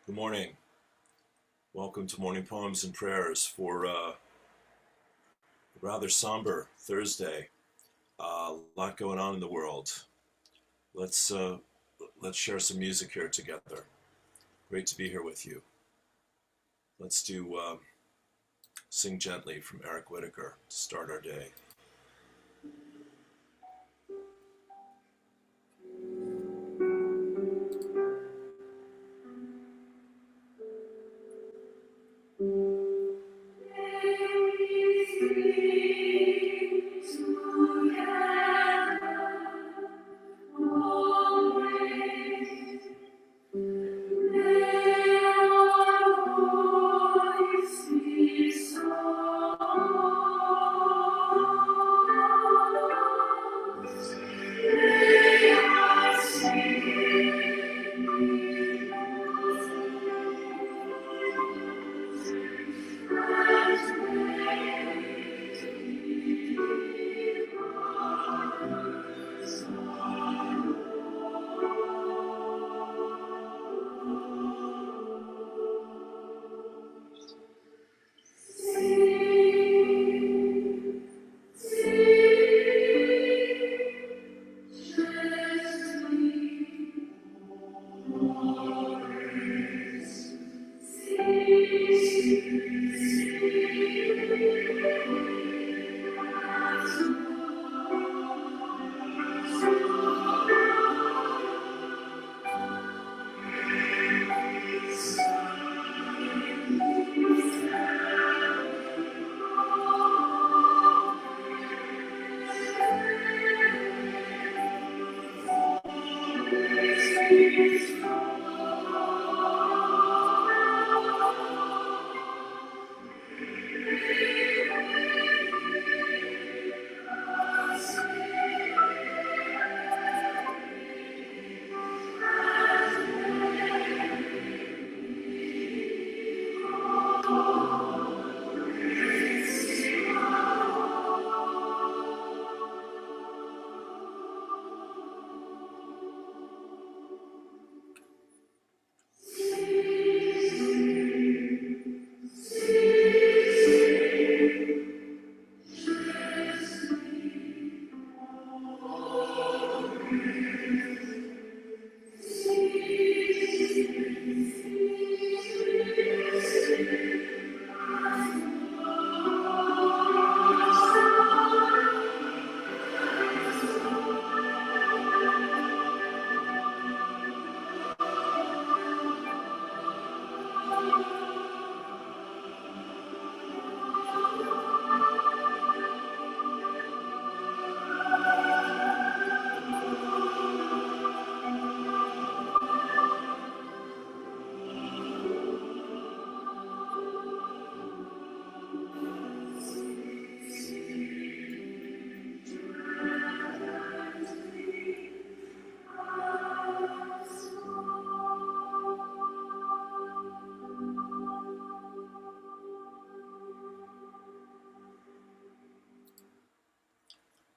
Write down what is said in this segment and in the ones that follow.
Good morning. Welcome to Morning Poems and Prayers for a rather somber Thursday. A lot going on in the world. Let's uh, let's share some music here together. Great to be here with you. Let's do "Sing Gently" from Eric Whitacre to start our day.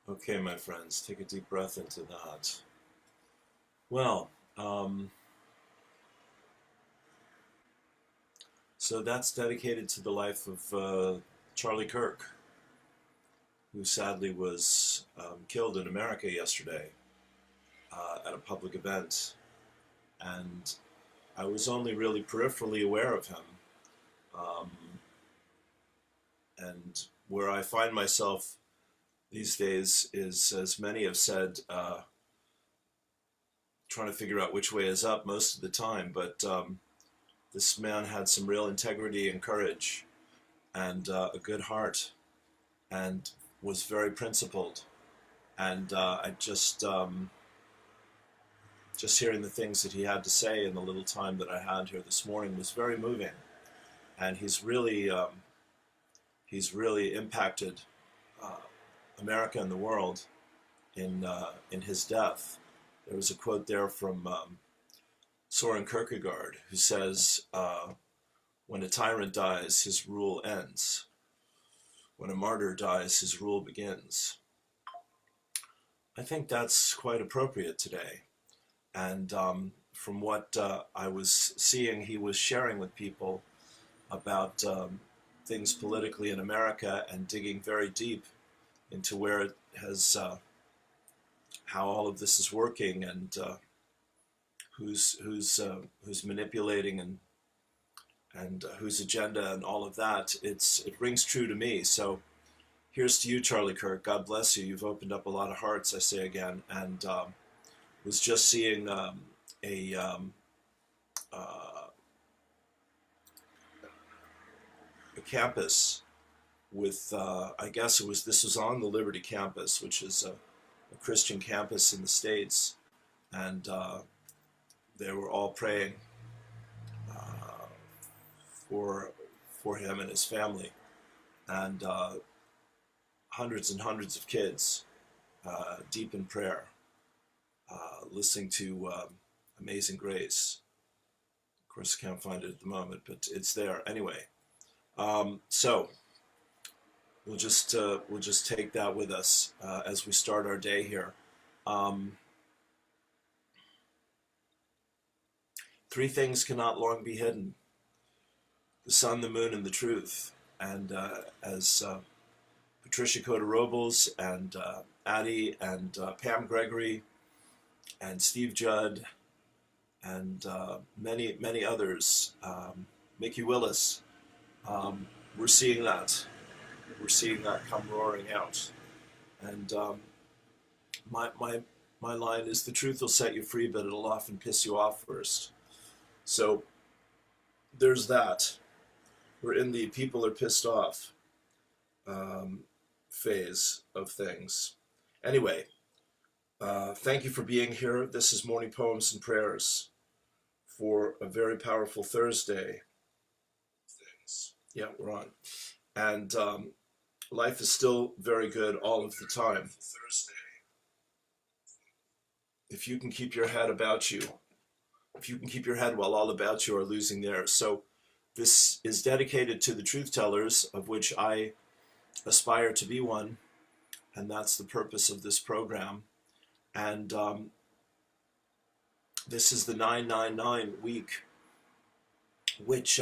Okay, my friends, take a deep breath into that. Well, so that's dedicated to the life of Charlie Kirk, who sadly was killed in America yesterday at a public event. And I was only really peripherally aware of him. Um, and where I find myself these days is, as many have said, trying to figure out which way is up most of the time. But this man had some real integrity and courage and a good heart and was very principled. And just hearing the things that he had to say in the little time that I had here this morning was very moving. And he's really impacted uh, America and the world in his death. There was a quote there from Soren Kierkegaard, who says, "When a tyrant dies, his rule ends. When a martyr dies, his rule begins." I think that's quite appropriate today. And from what I was seeing, he was sharing with people about things politically in America and digging very deep into where it has, how all of this is working and who's manipulating and whose agenda and all of that. It rings true to me. So here's to you, Charlie Kirk. God bless you. You've opened up a lot of hearts, I say again. And was just seeing a campus with, I guess this was on the Liberty campus, which is a Christian campus in the States. And they were all praying for him and his family. And hundreds and hundreds of kids deep in prayer, listening to Amazing Grace. Of course, I can't find it at the moment, but it's there anyway. So we'll just take that with us as we start our day here. Three things cannot long be hidden: the sun, the moon, and the truth. And as Patricia Coda-Robles and Addie and Pam Gregory and Steve Judd and many others, Mickey Willis, we're seeing that. We're seeing that come roaring out. And my line is, the truth will set you free, but it'll often piss you off first. So there's that. We're in the people are pissed off phase of things. Anyway, thank you for being here. This is Morning Poems and Prayers for a very powerful Thursday. Yeah, we're on. And life is still very good all of the time. If you can keep your head about you, if you can keep your head while all about you are losing theirs. So this is dedicated to the truth tellers, of which I aspire to be one, and that's the purpose of this program. And this is the 999 week, which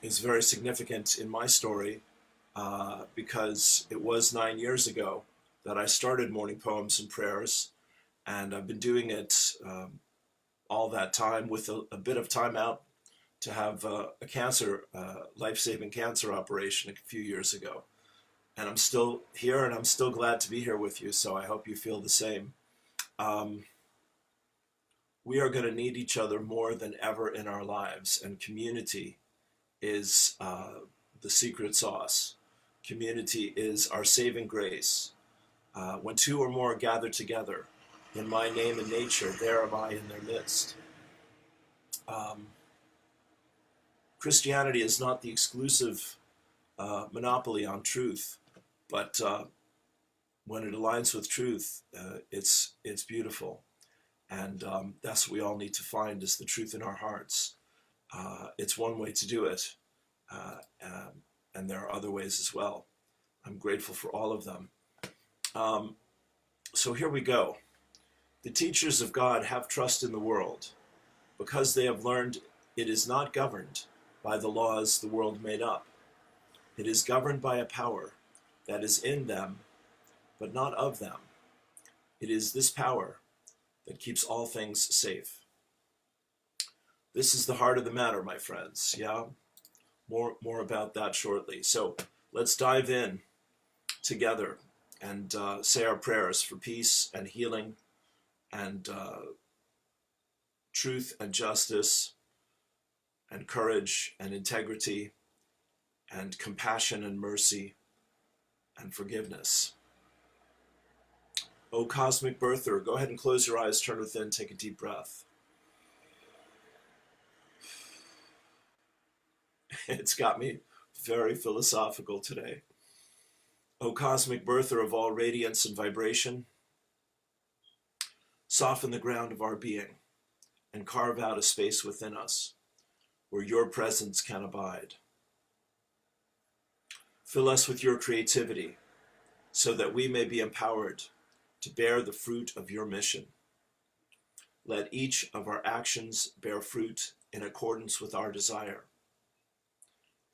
is very significant in my story because it was 9 years ago that I started Morning Poems and Prayers, and I've been doing it all that time with a bit of time out to have a cancer, life-saving cancer operation a few years ago. And I'm still here, and I'm still glad to be here with you, so I hope you feel the same. We are going to need each other more than ever in our lives, and community is the secret sauce. Community is our saving grace. When two or more gather together in my name and nature, there am I in their midst. Christianity is not the exclusive monopoly on truth, but when it aligns with truth, it's beautiful. And that's what we all need to find, is the truth in our hearts. It's one way to do it, and there are other ways as well. I'm grateful for all of them. So here we go. The teachers of God have trust in the world because they have learned it is not governed by the laws the world made up. It is governed by a power that is in them, but not of them. It is this power that keeps all things safe. This is the heart of the matter, my friends. Yeah, more about that shortly. So let's dive in together and say our prayers for peace and healing and truth and justice and courage and integrity and compassion and mercy and forgiveness. O cosmic birther, go ahead and close your eyes, turn within, take a deep breath. It's got me very philosophical today. O cosmic birther of all radiance and vibration, soften the ground of our being and carve out a space within us where your presence can abide. Fill us with your creativity so that we may be empowered to bear the fruit of your mission Let each of our actions bear fruit in accordance with our desire.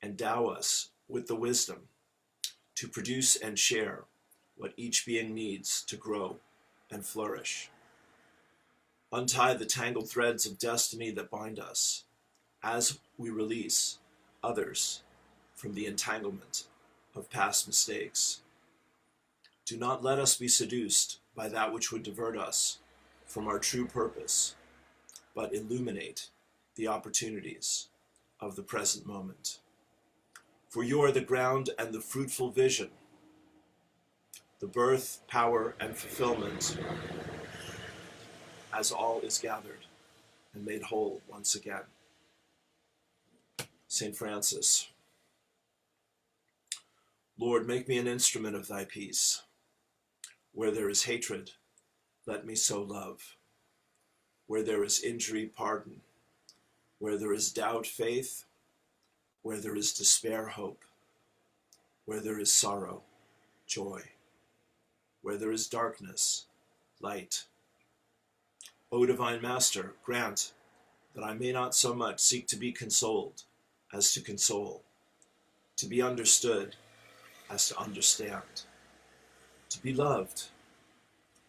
Endow us with the wisdom to produce and share what each being needs to grow and flourish. Untie the tangled threads of destiny that bind us as we release others from the entanglement of past mistakes. Do not let us be seduced by that which would divert us from our true purpose, but illuminate the opportunities of the present moment. For you are the ground and the fruitful vision, the birth, power, and fulfillment, as all is gathered and made whole once again. St. Francis. Lord, make me an instrument of thy peace. Where there is hatred, let me sow love. Where there is injury, pardon. Where there is doubt, faith. Where there is despair, hope. Where there is sorrow, joy. Where there is darkness, light. O divine Master, grant that I may not so much seek to be consoled as to console, to be understood as to understand, to be loved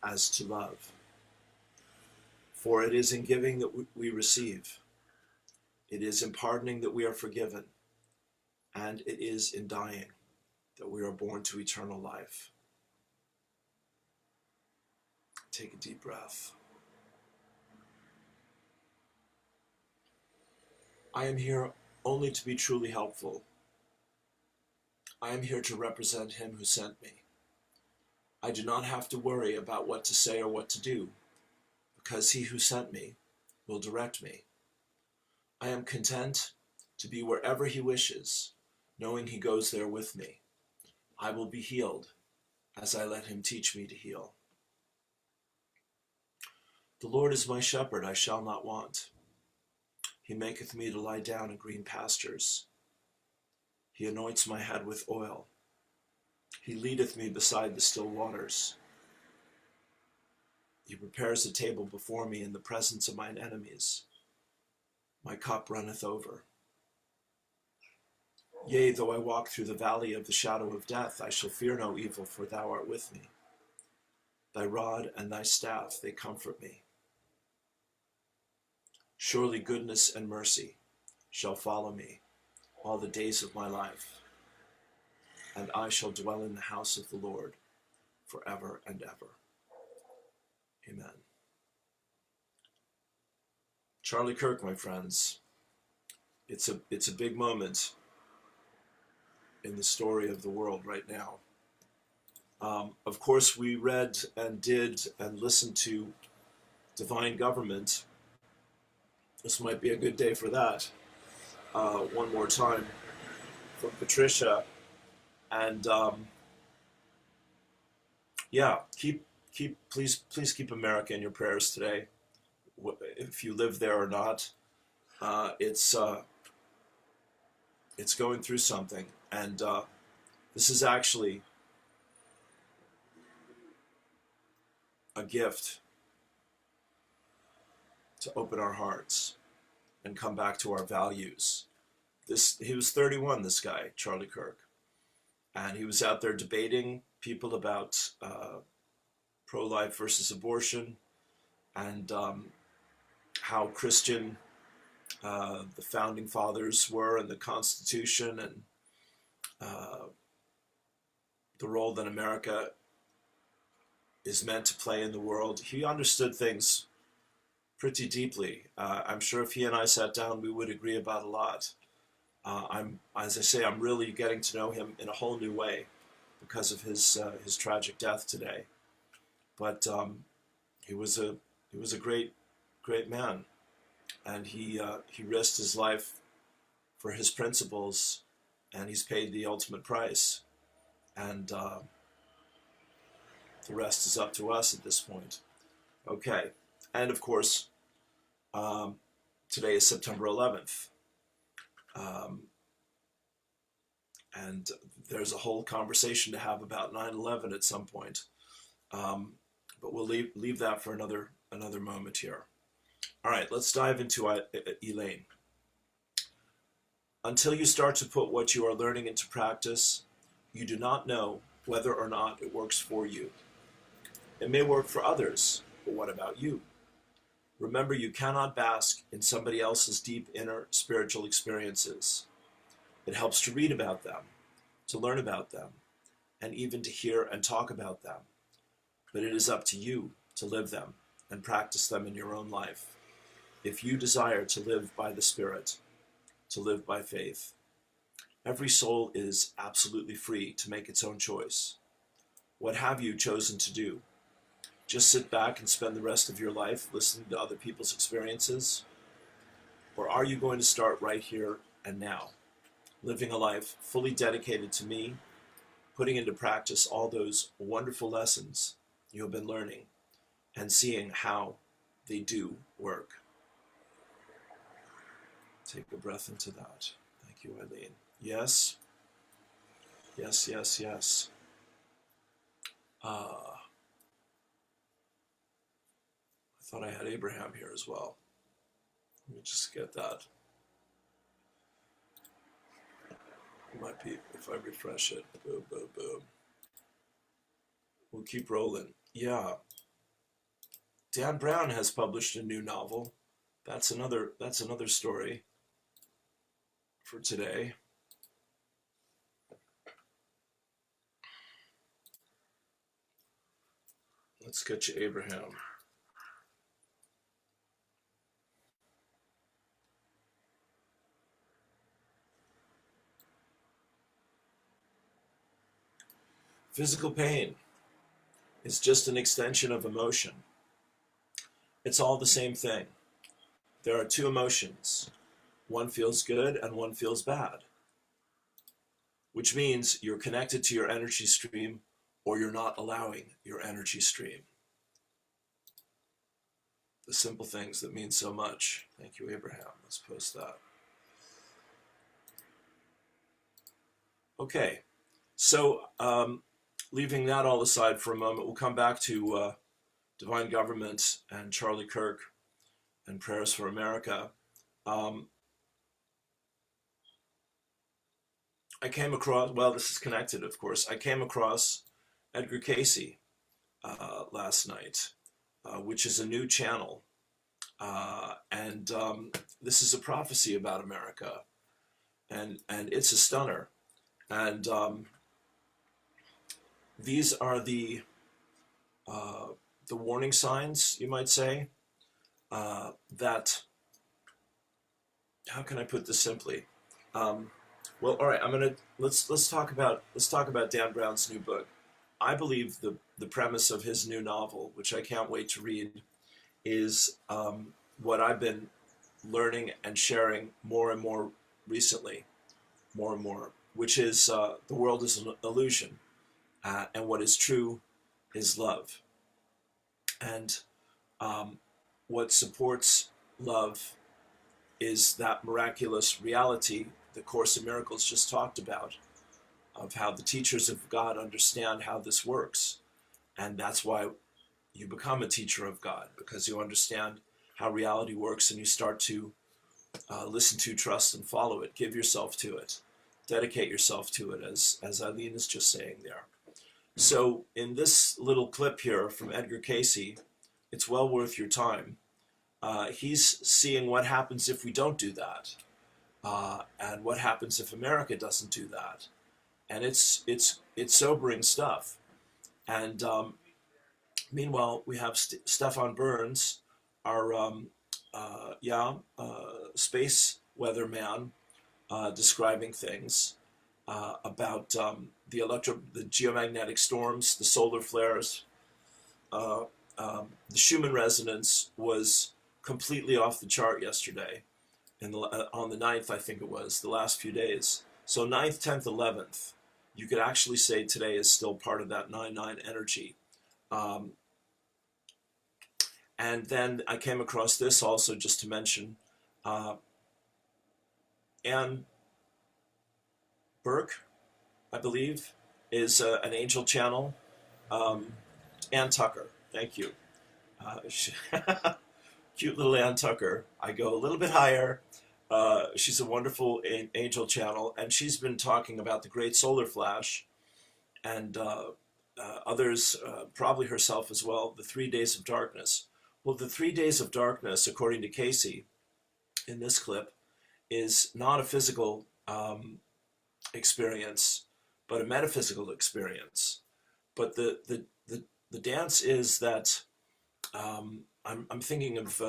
as to love. For it is in giving that we receive, it is in pardoning that we are forgiven, and it is in dying that we are born to eternal life. Take a deep breath. I am here only to be truly helpful. I am here to represent him who sent me. I do not have to worry about what to say or what to do, because he who sent me will direct me. I am content to be wherever he wishes, knowing he goes there with me. I will be healed as I let him teach me to heal. The Lord is my shepherd, I shall not want. He maketh me to lie down in green pastures. He anoints my head with oil. He leadeth me beside the still waters. He prepares a table before me in the presence of mine enemies. My cup runneth over. Yea, though I walk through the valley of the shadow of death, I shall fear no evil, for thou art with me. Thy rod and thy staff, they comfort me. Surely goodness and mercy shall follow me all the days of my life, and I shall dwell in the house of the Lord forever and ever. Amen. Charlie Kirk, my friends, it's a big moment in the story of the world right now. Of course, we read and did and listened to Divine Government. This might be a good day for that. One more time from Patricia. And yeah, please keep America in your prayers today. If you live there or not, it's going through something, and this is actually a gift to open our hearts and come back to our values. He was 31, this guy, Charlie Kirk, and he was out there debating people about pro-life versus abortion, and how Christian the founding fathers were, and the Constitution, and the role that America is meant to play in the world. He understood things pretty deeply. I'm sure if he and I sat down, we would agree about a lot. As I say, I'm really getting to know him in a whole new way because of his tragic death today. But he was a great man, and he risked his life for his principles, and he's paid the ultimate price. And the rest is up to us at this point. Okay, and of course, today is September 11th. And there's a whole conversation to have about 9/11 at some point. But we'll leave that for another moment here. All right, let's dive into Elaine. Until you start to put what you are learning into practice, you do not know whether or not it works for you. It may work for others, but what about you? Remember, you cannot bask in somebody else's deep inner spiritual experiences. It helps to read about them, to learn about them, and even to hear and talk about them. But it is up to you to live them and practice them in your own life. If you desire to live by the Spirit, to live by faith, every soul is absolutely free to make its own choice. What have you chosen to do? Just sit back and spend the rest of your life listening to other people's experiences? Or are you going to start right here and now, living a life fully dedicated to me, putting into practice all those wonderful lessons you have been learning, and seeing how they do work? Take a breath into that. Thank you, Eileen. Yes. Yes, yes, yes. I thought I had Abraham here as well. Let me just get that. It might be if I refresh it. Boom, boom, boom. We'll keep rolling. Yeah. Dan Brown has published a new novel. That's another story for today. Let's get you Abraham. Physical pain is just an extension of emotion. It's all the same thing. There are two emotions. One feels good and one feels bad, which means you're connected to your energy stream or you're not allowing your energy stream. The simple things that mean so much. Thank you, Abraham. Let's post that. Okay, so leaving that all aside for a moment, we'll come back to Divine Government and Charlie Kirk and Prayers for America. I came across, well, this is connected, of course. I came across Edgar Cayce last night, which is a new channel. And this is a prophecy about America. And it's a stunner. And these are the warning signs, you might say, that, how can I put this simply? Well, all right, let's talk about Dan Brown's new book. I believe the premise of his new novel, which I can't wait to read, is what I've been learning and sharing more and more recently, more and more, which is the world is an illusion, and what is true is love. And what supports love is that miraculous reality the Course in Miracles just talked about, of how the teachers of God understand how this works. And that's why you become a teacher of God, because you understand how reality works and you start to listen to, trust, and follow it. Give yourself to it. Dedicate yourself to it, as Eileen is just saying there. So in this little clip here from Edgar Cayce, it's well worth your time. He's seeing what happens if we don't do that. And what happens if America doesn't do that? And it's sobering stuff. And meanwhile, we have Stefan Burns, our space weatherman, describing things about the geomagnetic storms, the solar flares. The Schumann resonance was completely off the chart yesterday. On the 9th, I think it was, the last few days. So 9th, 10th, 11th, you could actually say today is still part of that 9-9 energy. And then I came across this also, just to mention, Anne Burke, I believe, is an angel channel. Ann Tucker, thank you. cute little Ann Tucker. I go a little bit higher. She's a wonderful angel channel, and she's been talking about the great solar flash, and others, probably herself as well, the 3 days of darkness. Well, the 3 days of darkness, according to Casey, in this clip, is not a physical experience, but a metaphysical experience. But the dance is that I'm thinking of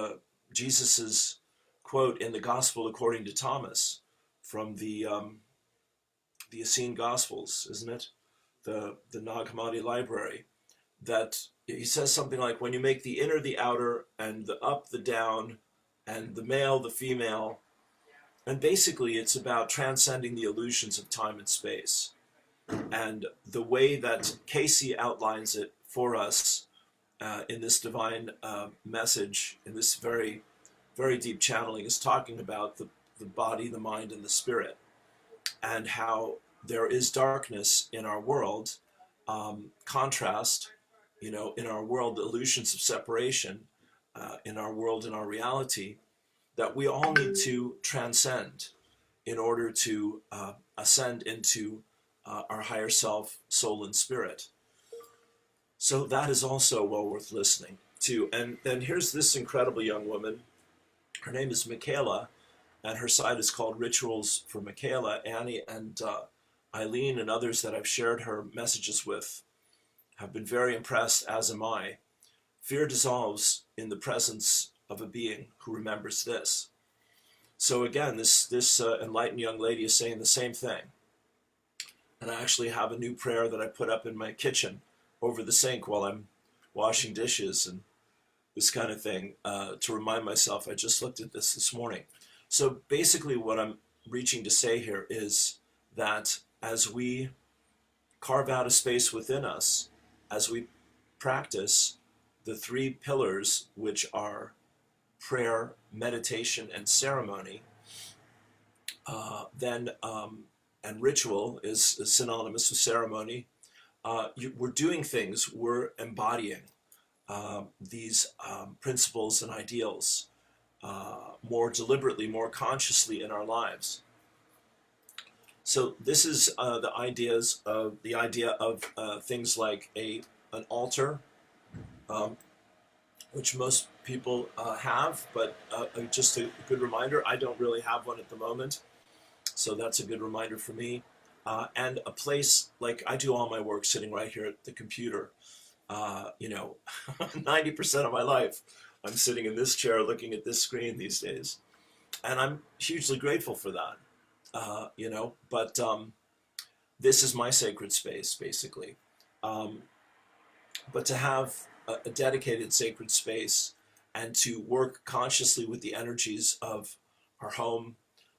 Jesus's quote in the Gospel according to Thomas from the Essene Gospels, isn't it? The Nag Hammadi library, that he says something like, when you make the inner the outer, and the up the down, and the male the female, and basically it's about transcending the illusions of time and space. And the way that Casey outlines it for us in this divine message, in this very, very deep channeling, is talking about the body, the mind, and the spirit, and how there is darkness in our world, contrast, in our world, illusions of separation, in our world, in our reality, that we all need to transcend in order to ascend into our higher self, soul, and spirit. So that is also well worth listening to. And then here's this incredible young woman. Her name is Michaela, and her site is called Rituals for Michaela. Annie and Eileen and others that I've shared her messages with have been very impressed, as am I. Fear dissolves in the presence of a being who remembers this. So again, this enlightened young lady is saying the same thing. And I actually have a new prayer that I put up in my kitchen over the sink while I'm washing dishes and this kind of thing, to remind myself. I just looked at this morning. So basically what I'm reaching to say here is that as we carve out a space within us, as we practice the 3 pillars, which are prayer, meditation, and ceremony, and ritual is synonymous with ceremony. We're doing things, we're embodying these principles and ideals more deliberately, more consciously in our lives. So this is the idea of things like an altar, which most people have, but just a good reminder, I don't really have one at the moment. So that's a good reminder for me. And a place, like I do all my work sitting right here at the computer. 90% of my life, I'm sitting in this chair looking at this screen these days. And I'm hugely grateful for that, but this is my sacred space, basically. But to have a dedicated sacred space and to work consciously with the energies of our home,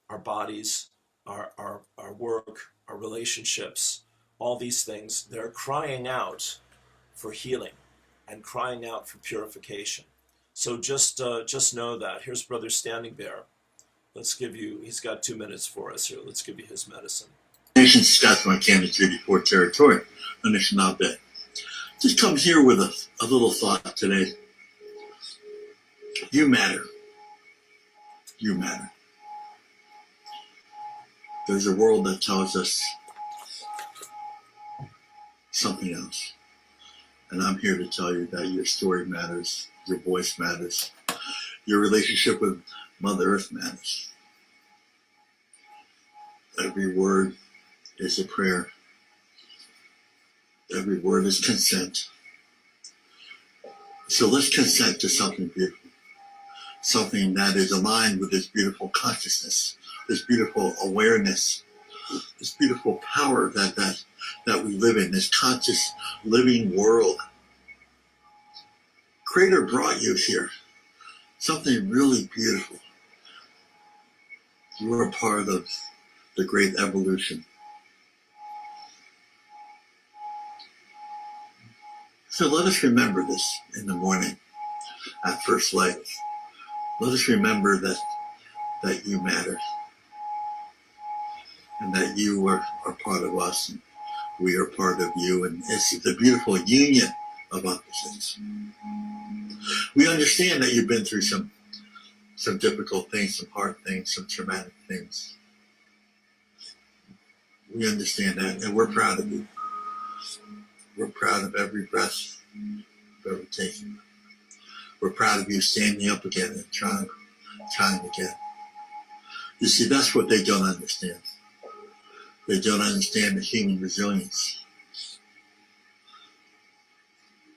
our bodies, our work, our relationships, all these things, they're crying out for healing and crying out for purification. So just know that. Here's Brother Standing Bear. He's got 2 minutes for us here. Let's give you his medicine. Nation Saskatchewan, Canada, Treaty 4 territory, Anishinaabe. Just come here with a little thought today. You matter. You matter. There's a world that tells us something else. And I'm here to tell you that your story matters, your voice matters, your relationship with Mother Earth matters. Every word is a prayer. Every word is consent. So let's consent to something beautiful, something that is aligned with this beautiful consciousness, this beautiful awareness, this beautiful power that we live in, this conscious living world. Creator brought you here, something really beautiful. You are a part of the great evolution. So let us remember this in the morning at first light. Let us remember that you matter and that you are part of us and we are part of you, and it's the beautiful union of opposites. We understand that you've been through some difficult things, some hard things, some traumatic things. We understand that, and we're proud of you. We're proud of every breath you've ever taken. We're proud of you standing up again and trying again. You see, that's what they don't understand. They don't understand the human resilience.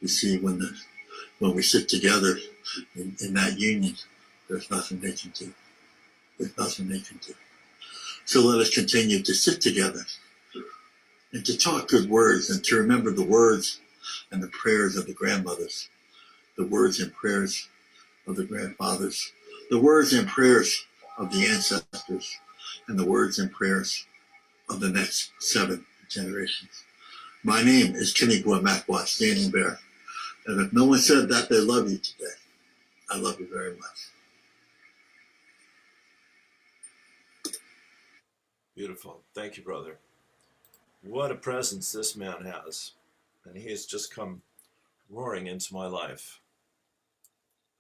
You see, when we sit together in that union, there's nothing they can do. There's nothing they can do. So let us continue to sit together and to talk good words and to remember the words and the prayers of the grandmothers, the words and prayers of the grandfathers, the words and prayers of the ancestors, and the words and prayers of the next 7 generations. My name is Kinigwa Makwa, Standing Bear. And if no one said that they love you today, I love you very much. Beautiful. Thank you, brother. What a presence this man has. And he has just come roaring into my life.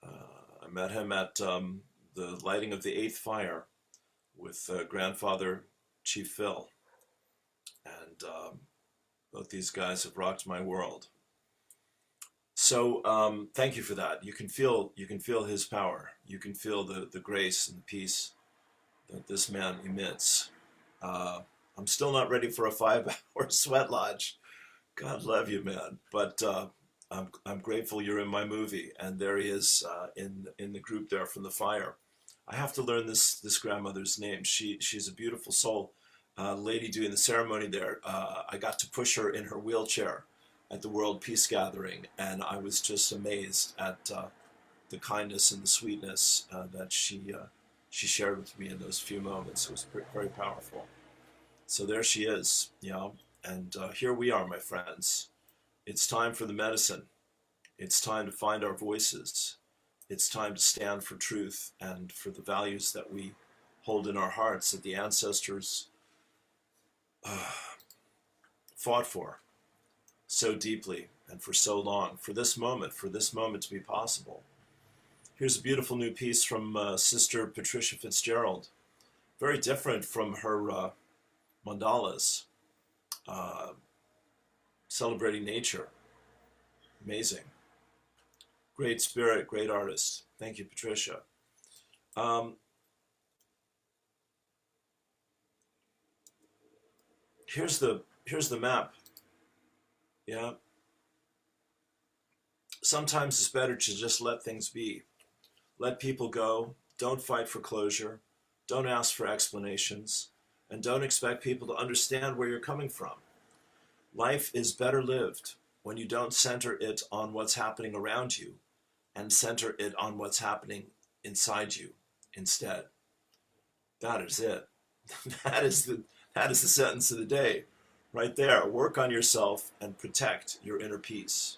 I met him at the lighting of the 8th fire with grandfather Chief Phil. And both these guys have rocked my world. So thank you for that. You can feel his power. You can feel the grace and the peace that this man emits. I'm still not ready for a 5-hour sweat lodge. God love you, man. But I'm grateful you're in my movie, and there he is in the group there from the fire. I have to learn this grandmother's name. She's a beautiful soul, lady doing the ceremony there. I got to push her in her wheelchair at the World Peace Gathering, and I was just amazed at the kindness and the sweetness that she shared with me in those few moments. It was very powerful. So there she is, and here we are, my friends. It's time for the medicine. It's time to find our voices. It's time to stand for truth and for the values that we hold in our hearts, that the ancestors fought for so deeply and for so long, for this moment to be possible. Here's a beautiful new piece from Sister Patricia Fitzgerald. Very different from her mandalas, celebrating nature. Amazing. Great spirit, great artist. Thank you, Patricia. Here's the map. Yeah. Sometimes it's better to just let things be. Let people go. Don't fight for closure. Don't ask for explanations. And don't expect people to understand where you're coming from. Life is better lived when you don't center it on what's happening around you and center it on what's happening inside you instead. That is it. That is the sentence of the day. Right there. Work on yourself and protect your inner peace.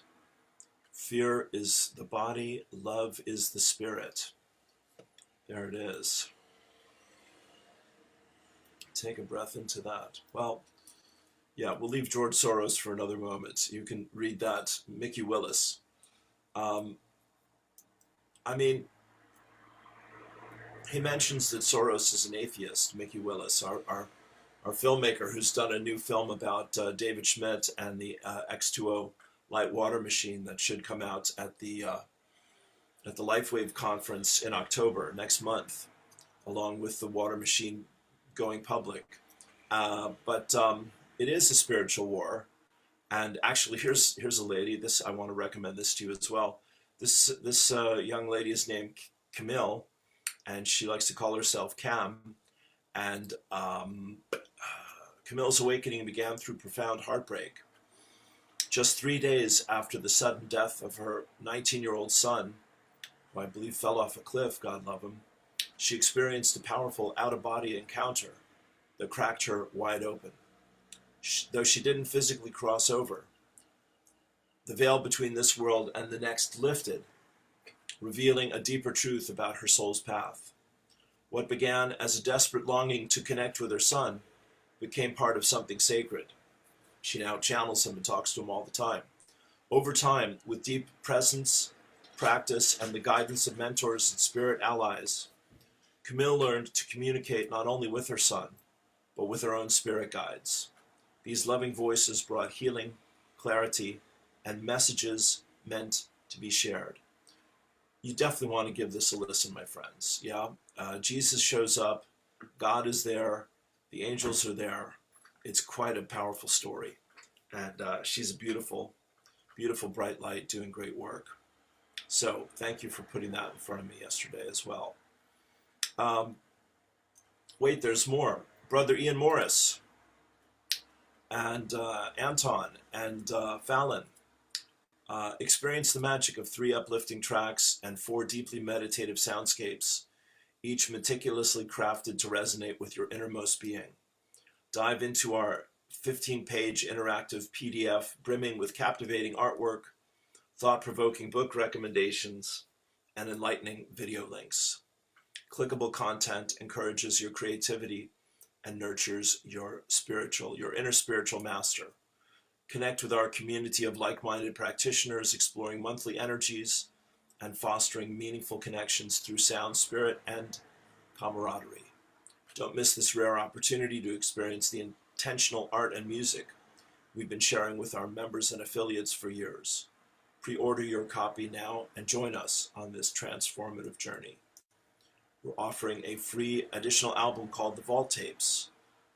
Fear is the body, love is the spirit. There it is. Take a breath into that. Well, yeah, we'll leave George Soros for another moment. You can read that. Mickey Willis. He mentions that Soros is an atheist, Mickey Willis, our filmmaker who's done a new film about David Schmidt and the X2O light water machine that should come out at the LifeWave conference in October next month, along with the water machine going public. But it is a spiritual war. And actually, here's a lady. I want to recommend this to you as well. This young lady is named Camille, and she likes to call herself Cam. And Camille's awakening began through profound heartbreak. Just 3 days after the sudden death of her 19-year-old son, who I believe fell off a cliff, God love him, she experienced a powerful out-of-body encounter that cracked her wide open. Though she didn't physically cross over, the veil between this world and the next lifted, revealing a deeper truth about her soul's path. What began as a desperate longing to connect with her son became part of something sacred. She now channels him and talks to him all the time. Over time, with deep presence, practice, and the guidance of mentors and spirit allies, Camille learned to communicate not only with her son, but with her own spirit guides. These loving voices brought healing, clarity, and messages meant to be shared. You definitely want to give this a listen, my friends. Yeah, Jesus shows up, God is there, the angels are there. It's quite a powerful story, and she's a beautiful, beautiful bright light doing great work. So thank you for putting that in front of me yesterday as well. Wait, there's more. Brother Ian Morris and Anton and Fallon experience the magic of 3 uplifting tracks and 4 deeply meditative soundscapes, each meticulously crafted to resonate with your innermost being. Dive into our 15-page interactive PDF brimming with captivating artwork, thought-provoking book recommendations, and enlightening video links. Clickable content encourages your creativity and nurtures your inner spiritual master. Connect with our community of like-minded practitioners exploring monthly energies and fostering meaningful connections through sound, spirit, and camaraderie. Don't miss this rare opportunity to experience the intentional art and music we've been sharing with our members and affiliates for years. Pre-order your copy now and join us on this transformative journey. We're offering a free additional album called The Vault Tapes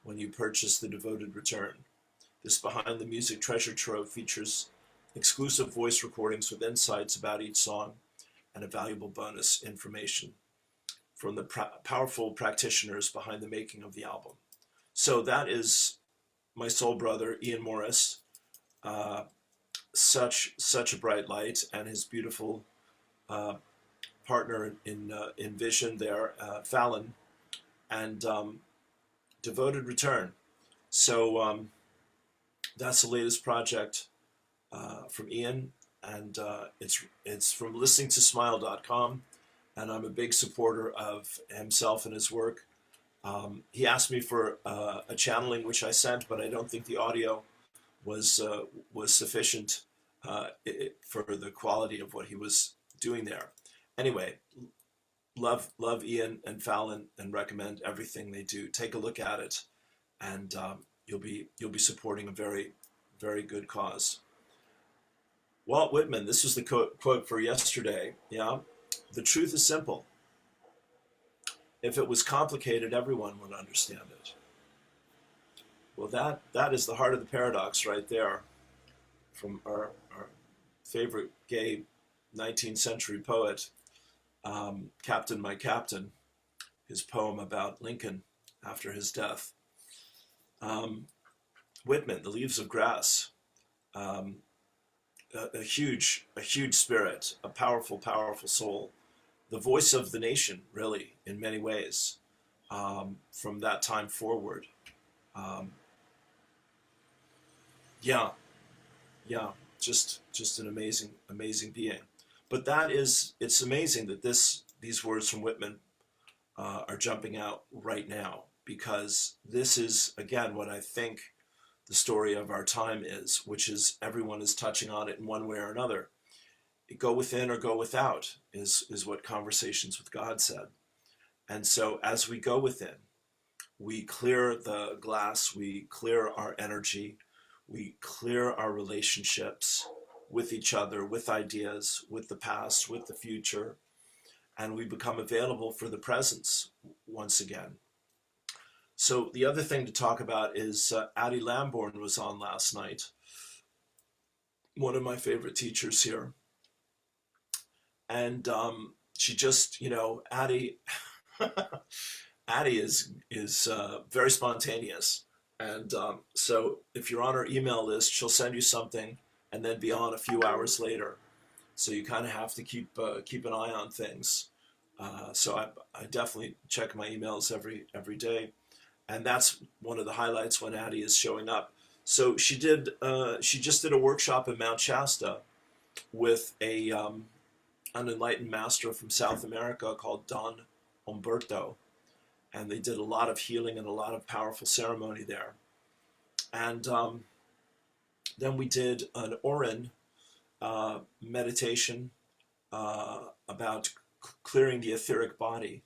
when you purchase The Devoted Return. This behind the music treasure trove features exclusive voice recordings with insights about each song and a valuable bonus information from the powerful practitioners behind the making of the album. So that is my soul brother, Ian Morris, such a bright light, and his beautiful partner in vision there, Fallon, and Devoted Return. So that's the latest project from Ian, and it's from listeningtosmile.com, and I'm a big supporter of himself and his work. He asked me for a channeling, which I sent, but I don't think the audio was sufficient for the quality of what he was doing there. Anyway, love Ian and Fallon, and recommend everything they do. Take a look at it, and you'll be supporting a very, very good cause. Walt Whitman, this was the quote for yesterday. Yeah, the truth is simple. If it was complicated, everyone would understand it. Well, that is the heart of the paradox right there, from our favorite gay 19th century poet, Captain My Captain, his poem about Lincoln after his death. Whitman, The Leaves of Grass, a huge spirit, a powerful soul, the voice of the nation, really, in many ways, from that time forward. Yeah, just an amazing being. But it's amazing that these words from Whitman are jumping out right now, because this is, again, what I think the story of our time is, which is everyone is touching on it in one way or another. Go within or go without is what Conversations with God said. And so as we go within, we clear the glass, we clear our energy, we clear our relationships with each other, with ideas, with the past, with the future, and we become available for the presence once again. So the other thing to talk about is Addie Lambourne was on last night, one of my favorite teachers here. And she just, Addie, Addie is very spontaneous. And so if you're on her email list, she'll send you something and then be on a few hours later. So you kind of have to keep an eye on things. So I definitely check my emails every day. And that's one of the highlights when Addie is showing up. So she just did a workshop in Mount Shasta with an enlightened master from South America called Don Umberto. And they did a lot of healing and a lot of powerful ceremony there. And then we did an Orin meditation about clearing the etheric body,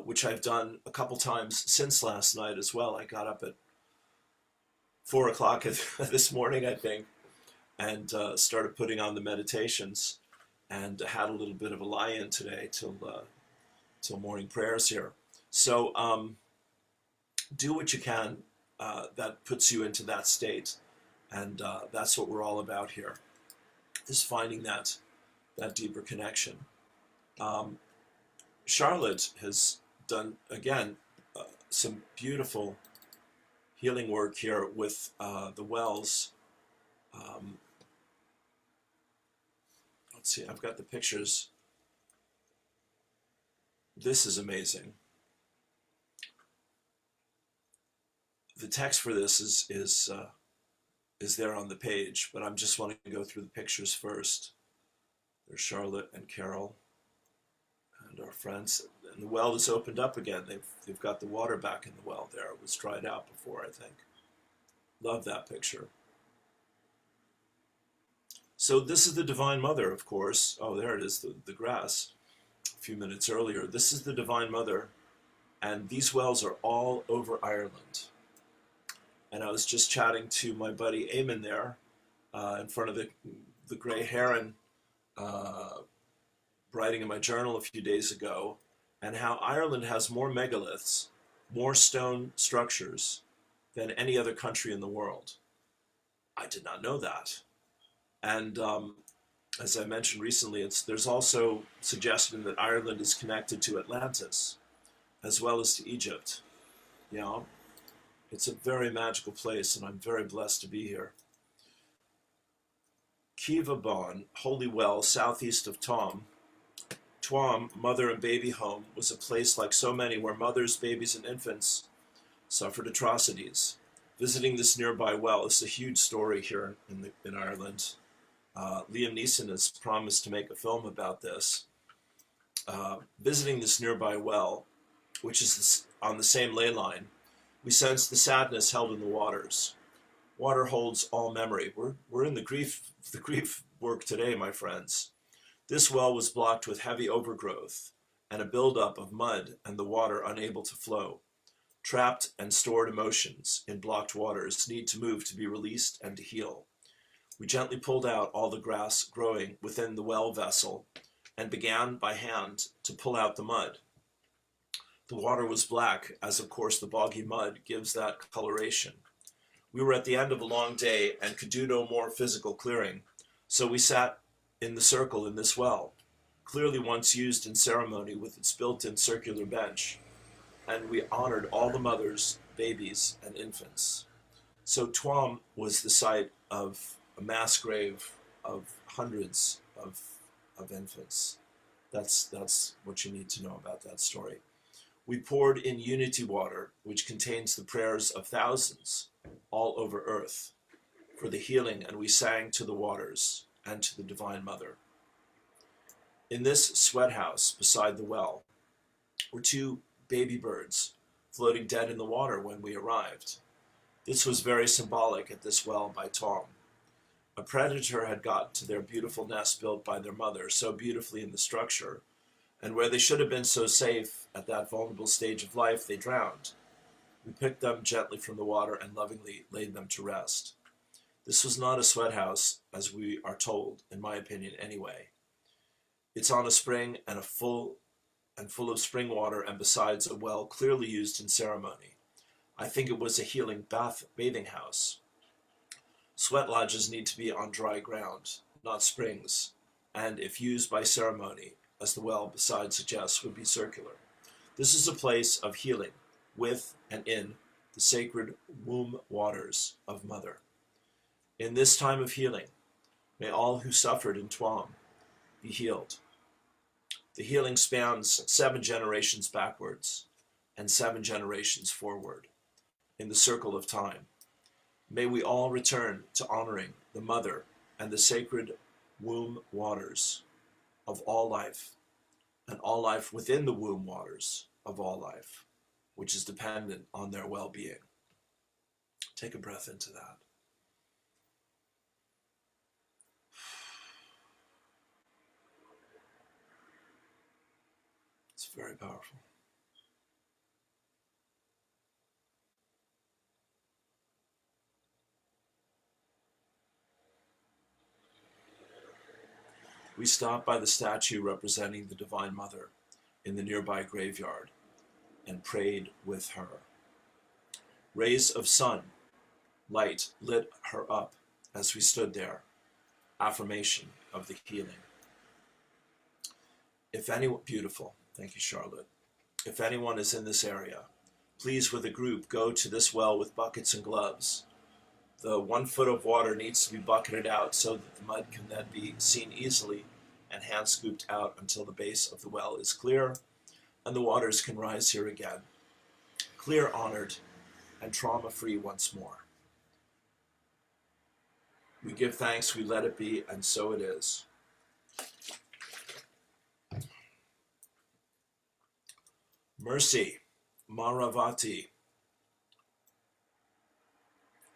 which I've done a couple times since last night as well. I got up at 4 o'clock this morning, I think, and started putting on the meditations, and had a little bit of a lie-in today till morning prayers here. So do what you can that puts you into that state, and that's what we're all about here, is finding that deeper connection. Charlotte has done, again, some beautiful healing work here with the wells. Let's see, I've got the pictures. This is amazing. The text for this is there on the page, but I'm just wanting to go through the pictures first. There's Charlotte and Carol and our friends, and the well is opened up again. They've got the water back in the well there. It was dried out before, I think. Love that picture. So this is the Divine Mother, of course. Oh, there it is, the grass a few minutes earlier. This is the Divine Mother, and these wells are all over Ireland. And I was just chatting to my buddy Eamon there, in front of the Grey Heron, writing in my journal a few days ago, and how Ireland has more megaliths, more stone structures than any other country in the world. I did not know that. And as I mentioned recently, there's also suggestion that Ireland is connected to Atlantis, as well as to Egypt. You know, it's a very magical place, and I'm very blessed to be here. Kiva Bon, Holy Well, southeast of Tuam. Tuam, mother and baby home, was a place like so many where mothers, babies, and infants suffered atrocities. Visiting this nearby well is a huge story here in Ireland. Liam Neeson has promised to make a film about this. Visiting this nearby well, which is on the same ley line, we sense the sadness held in the waters. Water holds all memory. We're in the grief work today, my friends. This well was blocked with heavy overgrowth and a buildup of mud and the water unable to flow. Trapped and stored emotions in blocked waters need to move to be released and to heal. We gently pulled out all the grass growing within the well vessel and began by hand to pull out the mud. The water was black, as of course the boggy mud gives that coloration. We were at the end of a long day and could do no more physical clearing, so we sat in the circle in this well, clearly once used in ceremony with its built-in circular bench, and we honored all the mothers, babies, and infants. So Tuam was the site of a mass grave of hundreds of infants. That's what you need to know about that story. We poured in unity water, which contains the prayers of thousands all over earth for the healing, and we sang to the waters and to the Divine Mother. In this sweat house beside the well were 2 baby birds floating dead in the water when we arrived. This was very symbolic at this well by Tom. A predator had gotten to their beautiful nest built by their mother so beautifully in the structure, and where they should have been so safe at that vulnerable stage of life, they drowned. We picked them gently from the water and lovingly laid them to rest. This was not a sweat house, as we are told, in my opinion anyway. It's on a spring and full of spring water, and besides a well clearly used in ceremony. I think it was a healing bathing house. Sweat lodges need to be on dry ground, not springs, and if used by ceremony, as the well beside suggests, would be circular. This is a place of healing with and in the sacred womb waters of Mother. In this time of healing, may all who suffered in Tuam be healed. The healing spans 7 generations backwards and 7 generations forward in the circle of time. May we all return to honoring the Mother and the sacred womb waters of all life, and all life within the womb waters of all life, which is dependent on their well-being. Take a breath into that. very powerful. We stopped by the statue representing the Divine Mother in the nearby graveyard and prayed with her. Rays of sun, light lit her up as we stood there. Affirmation of the healing. If anyone, beautiful, thank you, Charlotte. If anyone is in this area, please with a group go to this well with buckets and gloves. The 1 foot of water needs to be bucketed out so that the mud can then be seen easily and hand scooped out until the base of the well is clear and the waters can rise here again. Clear, honored, and trauma-free once more. We give thanks, we let it be, and so it is. Mercy, Maravati.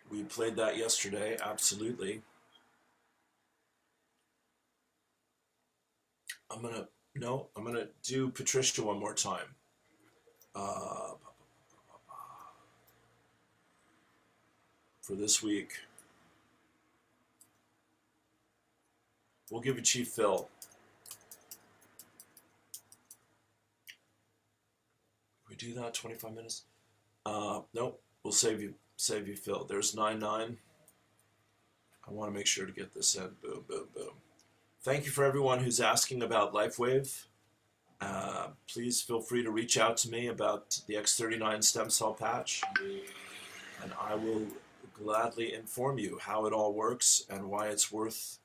We played that yesterday, absolutely. I'm gonna do Patricia one more time. For this week. We'll give it Chief Phil. We do that 25 minutes? Nope. We'll save you, Phil. There's 9-9. I want to make sure to get this in. Boom, boom, boom. Thank you for everyone who's asking about LifeWave. Please feel free to reach out to me about the X39 stem cell patch, and I will gladly inform you how it all works and why it's worth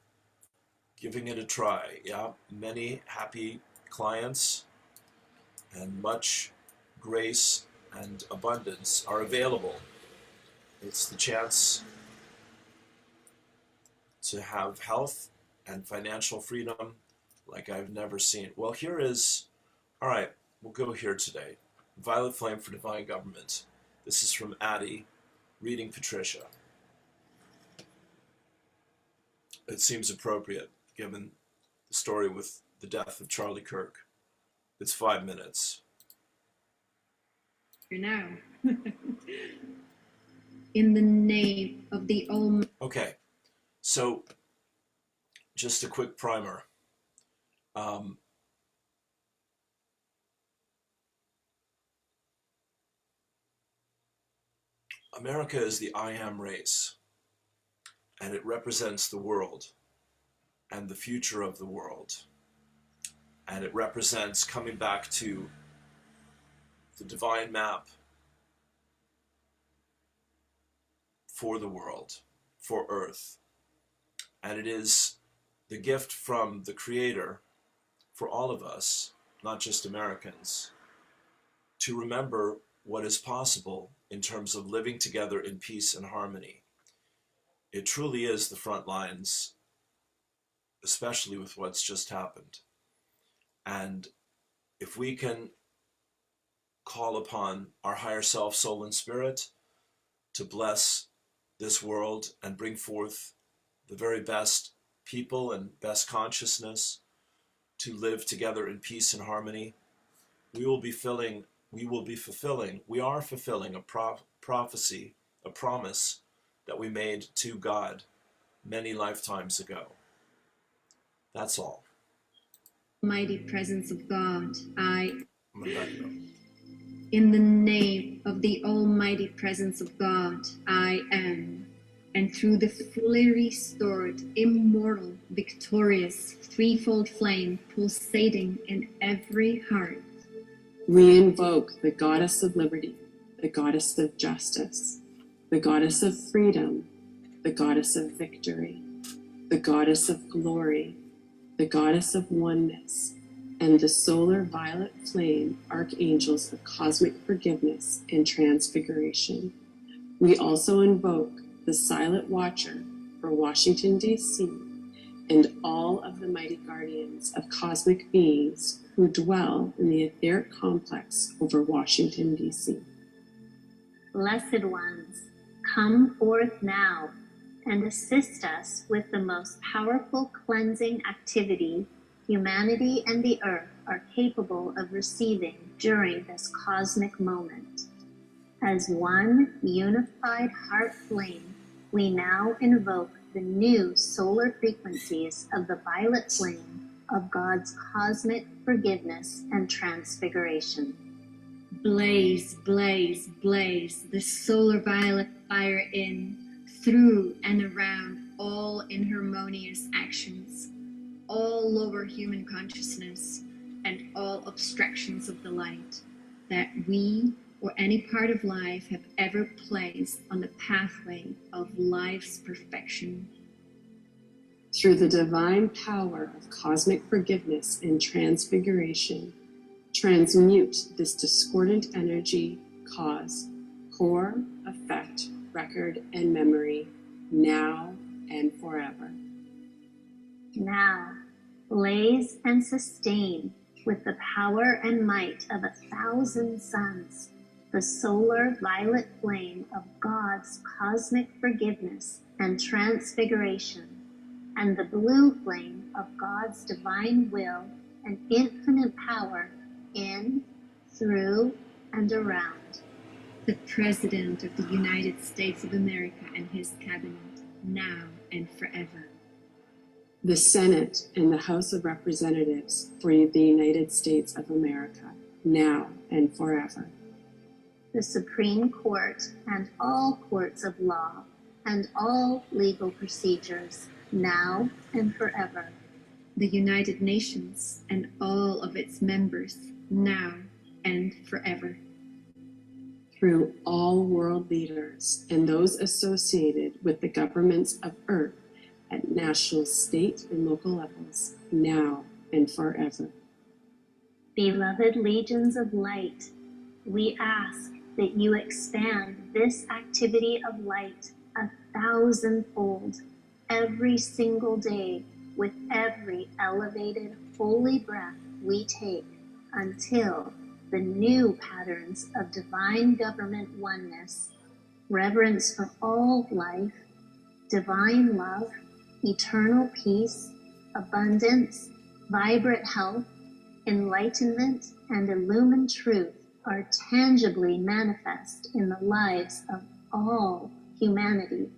giving it a try. Yeah, many happy clients and much grace and abundance are available. It's the chance to have health and financial freedom like I've never seen. Well, here is, all right, we'll go here today. Violet Flame for Divine Government. This is from Addie, reading Patricia. It seems appropriate given the story with the death of Charlie Kirk. It's 5 minutes. Now, in the name of the Almighty. Okay, so just a quick primer. America is the I am race, and it represents the world and the future of the world. And it represents coming back to the divine map for the world, for Earth. And it is the gift from the Creator for all of us, not just Americans, to remember what is possible in terms of living together in peace and harmony. It truly is the front lines, especially with what's just happened. And if we can call upon our higher self, soul, and spirit to bless this world and bring forth the very best people and best consciousness to live together in peace and harmony, we are fulfilling a prophecy, a promise that we made to God many lifetimes ago. That's all. Mighty presence of God, I'm gonna back it up. in the name of the almighty presence of God, I am, and through the fully restored, immortal, victorious, threefold flame pulsating in every heart, we invoke the goddess of liberty, the goddess of justice, the goddess of freedom, the goddess of victory, the goddess of glory, the goddess of oneness, and the solar violet flame archangels of cosmic forgiveness and transfiguration. We also invoke the silent watcher for Washington, D.C., and all of the mighty guardians of cosmic beings who dwell in the etheric complex over Washington, D.C. Blessed ones, come forth now and assist us with the most powerful cleansing activity humanity and the earth are capable of receiving during this cosmic moment. As one unified heart flame, we now invoke the new solar frequencies of the violet flame of God's cosmic forgiveness and transfiguration. Blaze, blaze, blaze the solar violet fire in, through, and around all inharmonious actions, all lower human consciousness, and all obstructions of the light that we or any part of life have ever placed on the pathway of life's perfection. Through the divine power of cosmic forgiveness and transfiguration, transmute this discordant energy, cause, core, effect, record, and memory, now and forever. Now, blaze and sustain with the power and might of 1,000 suns the solar violet flame of God's cosmic forgiveness and transfiguration, and the blue flame of God's divine will and infinite power in, through, and around The President of the United States of America and his cabinet, now and forever. The Senate and the House of Representatives for the United States of America, now and forever. the Supreme Court and all courts of law and all legal procedures, now and forever. The United Nations and all of its members, now and forever. Through all world leaders and those associated with the governments of Earth at national, state, and local levels, now and forever. Beloved legions of light, we ask that you expand this activity of light 1,000-fold every single day with every elevated holy breath we take until the new patterns of divine government oneness, reverence for all life, divine love, eternal peace, abundance, vibrant health, enlightenment, and illumined truth are tangibly manifest in the lives of all humanity.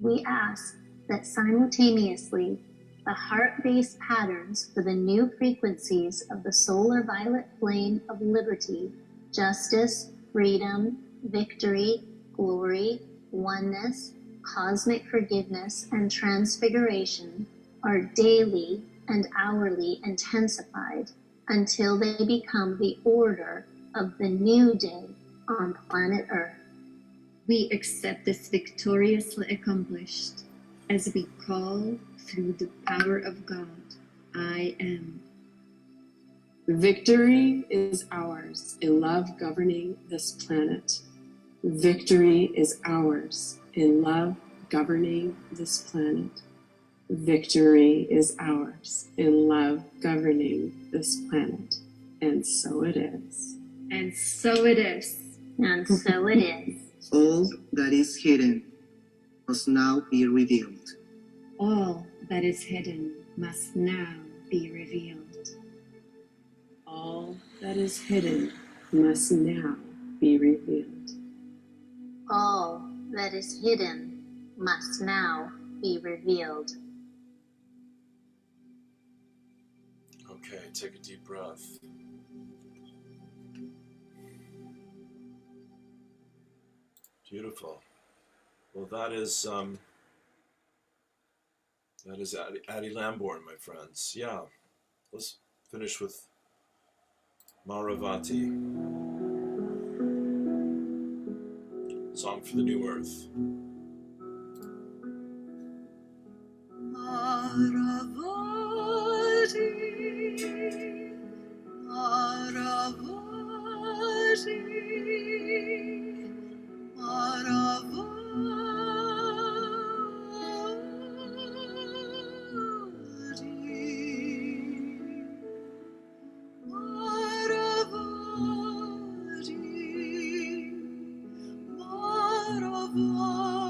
We ask that simultaneously the heart-based patterns for the new frequencies of the solar violet flame of liberty, justice, freedom, victory, glory, oneness, cosmic forgiveness, and transfiguration are daily and hourly intensified until they become the order of the new day on planet Earth. We accept this victoriously accomplished as we call through the power of God, I am. Victory is ours in love governing this planet. Victory is ours in love governing this planet. Victory is ours in love governing this planet. And so it is. And so it is. And so it is. All that is hidden must now be revealed. All that is hidden must now be revealed. All that is hidden must now be revealed. All that is hidden must now be revealed. Okay, take a deep breath. Beautiful. Well, that is Addie Lamborn, my friends. Yeah, let's finish with Maravati, Song for the New Earth. Maravati, Maravati, Maravati, Maravati, Maravati.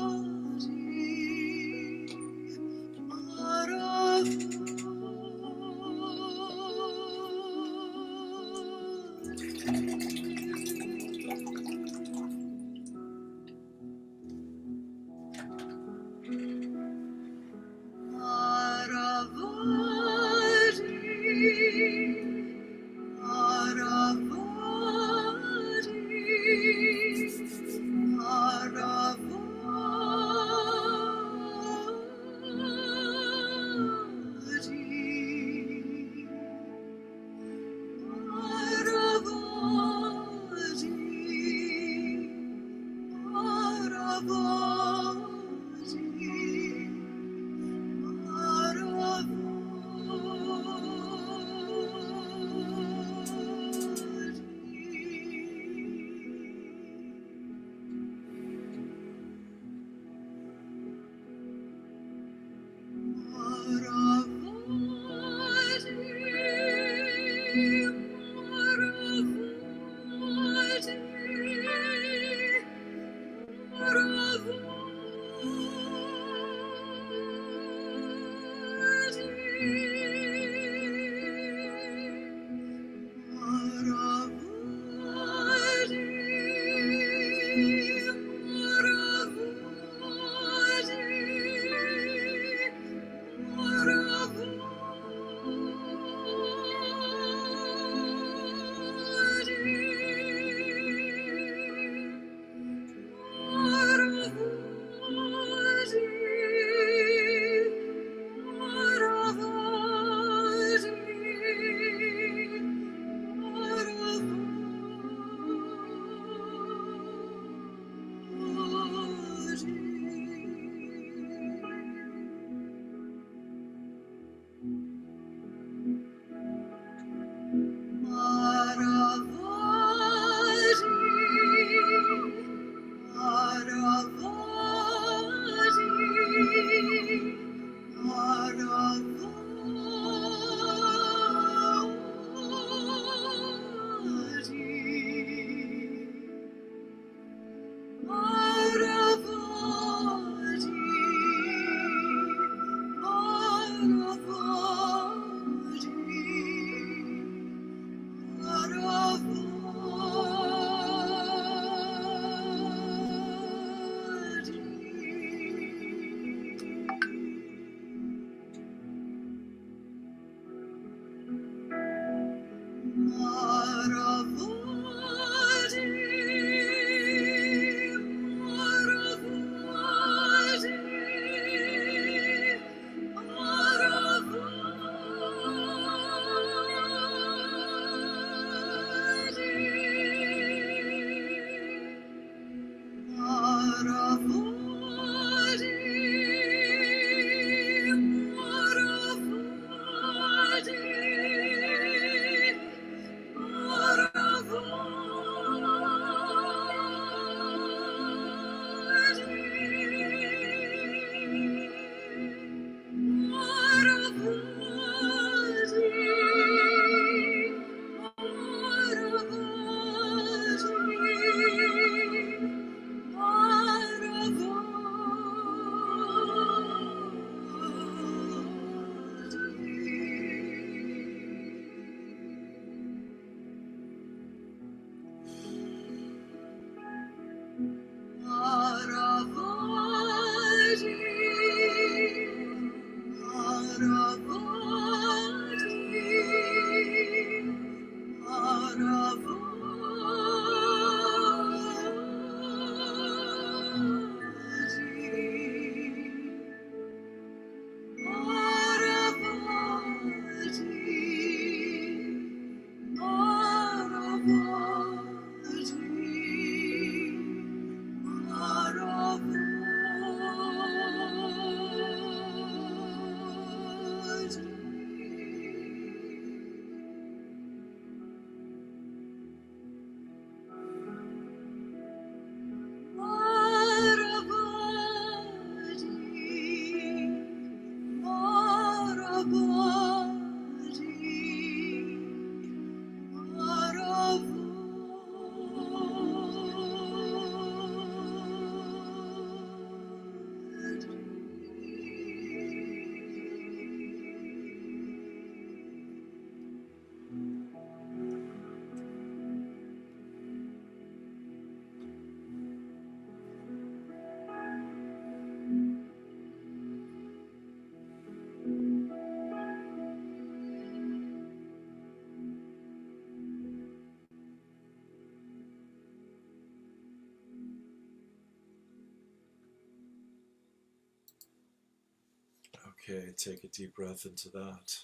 Okay, take a deep breath into that.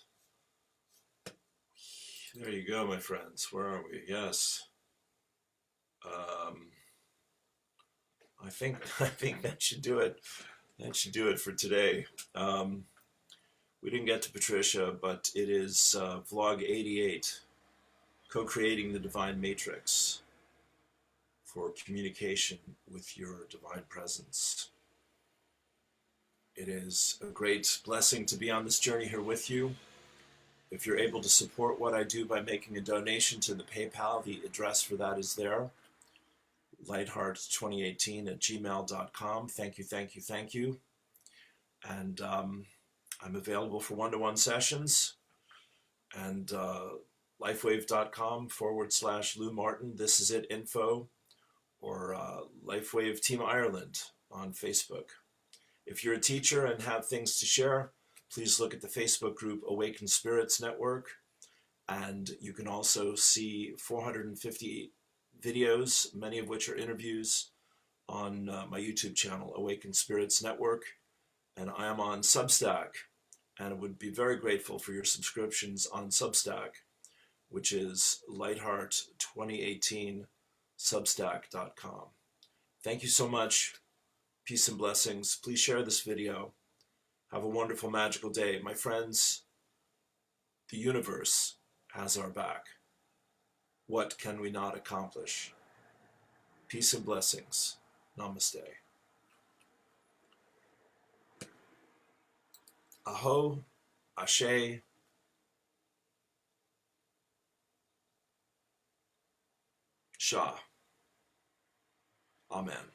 There you go, my friends. Where are we? Yes. I think that should do it. That should do it for today. We didn't get to Patricia, but it is vlog 88, co-creating the divine matrix for communication with your divine presence. It is a great blessing to be on this journey here with you. If you're able to support what I do by making a donation to the PayPal, the address for that is there, lightheart2018@gmail.com. Thank you, thank you, thank you. And I'm available for one-to-one sessions. And lifewave.com/Lou Martin, this is it info, or Lifewave Team Ireland on Facebook. If you're a teacher and have things to share, please look at the Facebook group Awakened Spirits Network. And you can also see 450 videos, many of which are interviews, on my YouTube channel, Awakened Spirits Network. And I am on Substack, and I would be very grateful for your subscriptions on Substack, which is lightheart2018substack.com. Thank you so much. Peace and blessings. Please share this video. Have a wonderful, magical day. My friends, the universe has our back. What can we not accomplish? Peace and blessings. Namaste. Aho, Ashe, Shah. Amen.